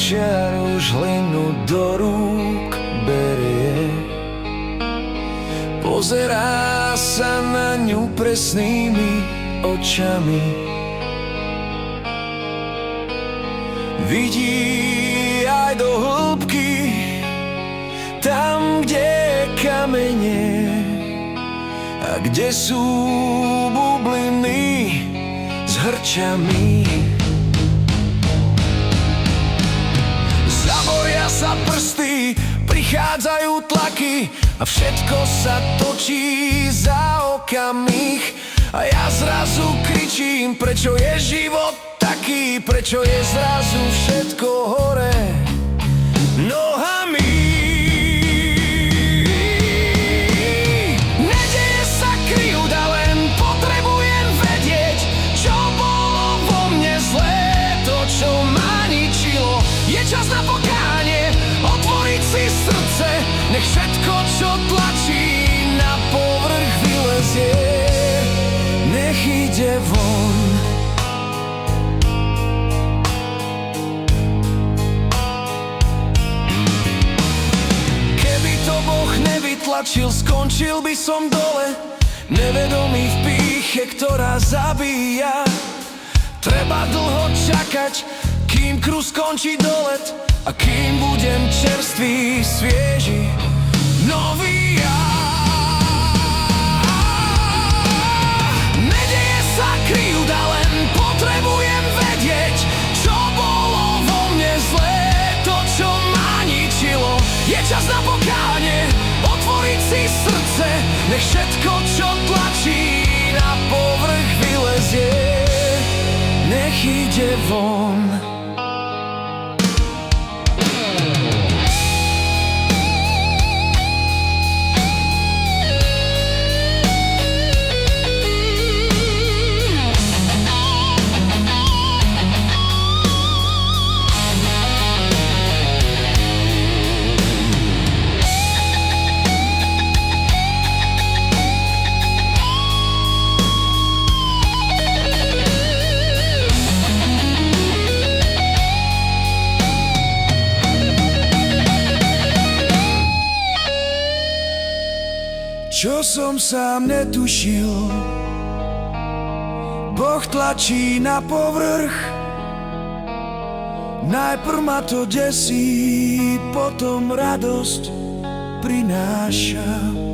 čiar už hlinu do rúk berie. Pozerá sa na ňu presnými očami. Vidí aj do hĺbky, tam, kde je kamene a kde sú bubliny s hrčami. Zaboria sa prsty, prichádzajú tlaky a všetko sa točí za okamih. A ja zrazu kričím, prečo je život taký, prečo je zrazu všetko hore nohami. Nedeje sa krivda, len potrebujem vedieť, čo bolo vo mne zlé, to, čo ma ničilo. Je čas na pokánie, otvoriť si srdce, nech všetko, čo tlačí, na povrch vylezie, nech ide von. Keby to Boh nevytlačil, skončil by som dole, nevedomý v pýche, ktorá zabíja. Treba dlho čakať, kým kruh skončí dolet a kým budem čerstvý, svieži, nový ja. Nedeje sa krivda, len potrebujem vedieť, čo bolo vo mne zlé, to, čo ma ničilo. Je čas na pokánie, otvoriť si srdce, nech všetko, čo tlačí, na povrch vylezie, nech ide von. Čo som sám netušil, Boh tlačí na povrch. Najprv ma to desí, potom radosť prináša.